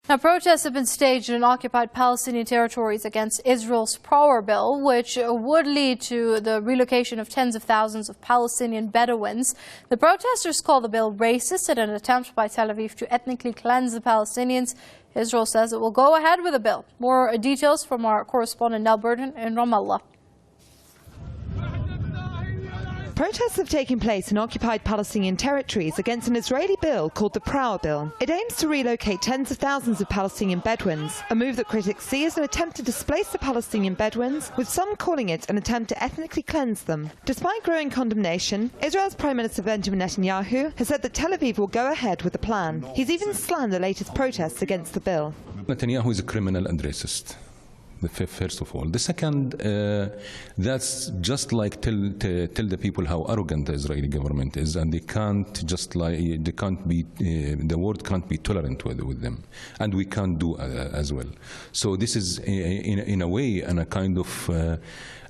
Now, protests have been staged in occupied Palestinian territories against Israel's Prawer Bill, which would lead to the relocation of tens of thousands of Palestinian Bedouins. The protesters call the bill racist and an attempt by Tel Aviv to ethnically cleanse the Palestinians. Israel says it will go ahead with the bill. More details from our correspondent Nell Burton in Ramallah. Protests have taken place in occupied Palestinian territories against an Israeli bill called the Prawer Bill. It aims to relocate tens of thousands of Palestinian Bedouins, a move that critics see as an attempt to displace the Palestinian Bedouins, with some calling it an attempt to ethnically cleanse them. Despite growing condemnation, Israel's Prime Minister Benjamin Netanyahu has said that Tel Aviv will go ahead with the plan. He's even slammed the latest protests against the bill. Netanyahu is a criminal and racist. First of all. The second, that's just like tell the people how arrogant the Israeli government is, and they can't be, the world can't be tolerant with them, and we can't do as well. So this is in a way and a kind of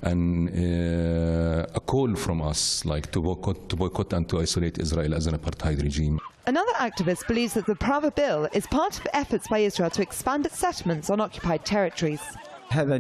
a call from us, like to boycott and to isolate Israel as an apartheid regime. Another activist believes that the Prawer Bill is part of efforts by Israel to expand its settlements on occupied territories. The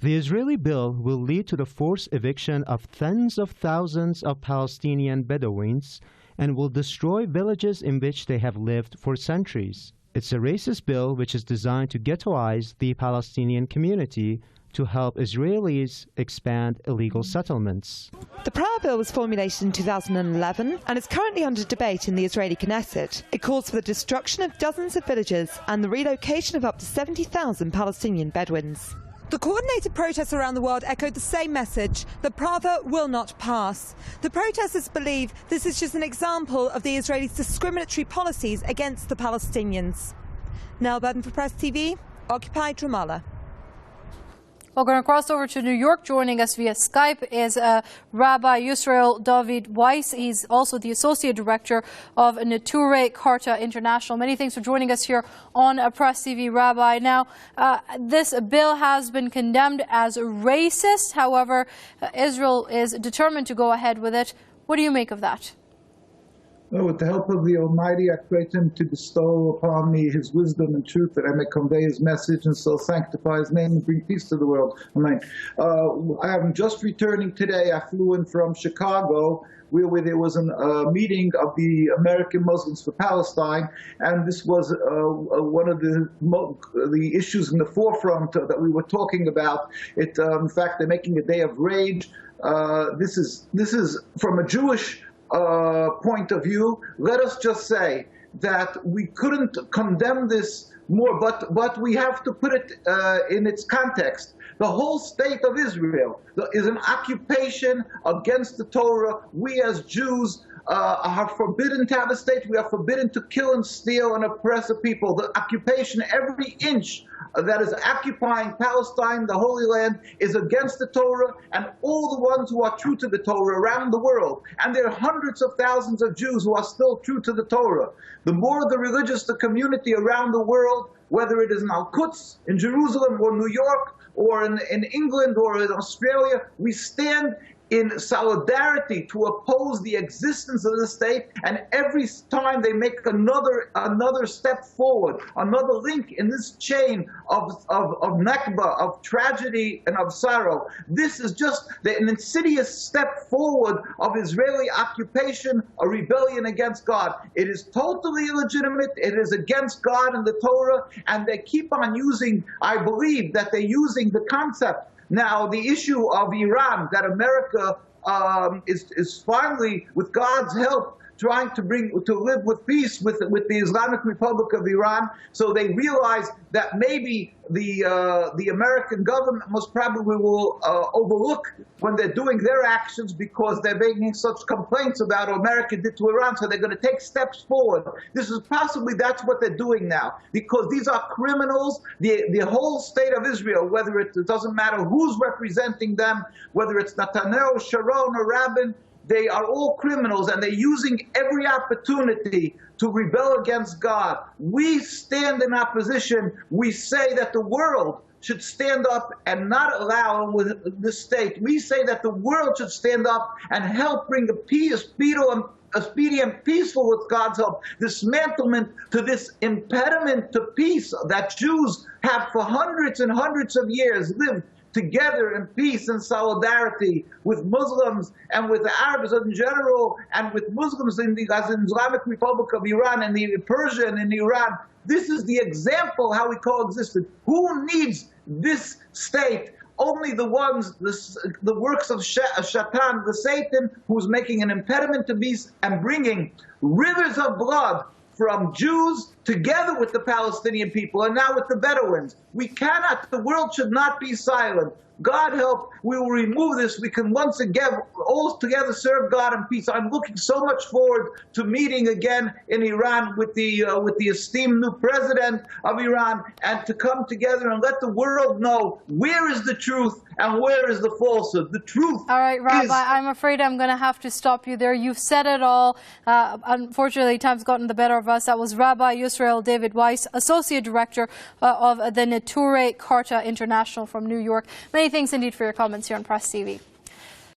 Israeli bill will lead to the forced eviction of tens of thousands of Palestinian Bedouins and will destroy villages in which they have lived for centuries. It's a racist bill which is designed to ghettoize the Palestinian community to help Israelis expand illegal settlements. The Prawer Bill was formulated in 2011 and is currently under debate in the Israeli Knesset. It calls for the destruction of dozens of villages and the relocation of up to 70,000 Palestinian Bedouins. The coordinated protests around the world echoed the same message: the Prawer will not pass. The protesters believe this is just an example of the Israelis' discriminatory policies against the Palestinians. Nell Burton for Press TV, occupied Ramallah. We're going to cross over to New York. Joining us via Skype is Rabbi Weiss. He's also the Associate Director of Neturei Karta International. Many thanks for joining us here on Press TV, Rabbi. Now, this bill has been condemned as racist. However, Israel is determined to go ahead with it. What do you make of that? Well, with the help of the Almighty, I pray Him to bestow upon me His wisdom and truth, that I may convey His message and so sanctify His name and bring peace to the world. Amen. I am just returning today. I flew in from Chicago, where there was a meeting of the American Muslims for Palestine, and this was one of the issues in the forefront that we were talking about. In fact, they're making a day of rage. This is from a Jewish point of view. Let us just say that we couldn't condemn this more, but we have to put it in its context. The whole state of Israel is an occupation against the Torah. We as Jews are forbidden to have a state. We are forbidden to kill and steal and oppress a people. The occupation, every inch that is occupying Palestine, the Holy Land, is against the Torah and all the ones who are true to the Torah around the world. And there are hundreds of thousands of Jews who are still true to the Torah. The more the religious the community around the world, whether it is in Al-Quds, in Jerusalem, or New York, or in England, or in Australia, we stand in solidarity to oppose the existence of the state, and every time they make another step forward, another link in this chain of Nakba, of tragedy and of sorrow, this is just an insidious step forward of Israeli occupation, a rebellion against God. It is totally illegitimate, it is against God and the Torah, and they keep on using, I believe that they're using the concept. Now, the issue of Iran, that America is finally, with God's help, trying to live with peace with the Islamic Republic of Iran. So they realize that maybe the American government most probably will overlook when they're doing their actions, because they're making such complaints about what America did to Iran. So they're going to take steps forward. This is possibly, that's what they're doing now, because these are criminals. The whole state of Israel, whether it doesn't matter who's representing them, whether it's Netanyahu, Sharon, or Rabin, they are all criminals, and they're using every opportunity to rebel against God. We stand in opposition. We say that the world should stand up and not allow with the state. We say that the world should stand up and help bring a peaceful a speedy and peaceful, with God's help, dismantlement to this impediment to peace that Jews have for hundreds and hundreds of years lived together in peace and solidarity with Muslims and with the Arabs in general, and with Muslims in the Islamic Republic of Iran and the Persia and in Iran. This is the example how we coexisted. Who needs this state? Only the ones, the works of Shaitan, the Satan, who's making an impediment to peace and bringing rivers of blood from Jews together with the Palestinian people and now with the Bedouins. We cannot, the world should not be silent. God help, we will remove this. We can once again all together serve God in peace. I'm looking so much forward to meeting again in Iran with the esteemed new president of Iran, and to come together and let the world know where is the truth and where is the falsehood. The truth. All right, Rabbi, I'm afraid I'm going to have to stop you there. You've said it all. Unfortunately, time's gotten the better of us. That was Rabbi Yisrael David Weiss, Associate Director of the Neturei Karta International from New York. Many thanks indeed for your comments here on Press TV.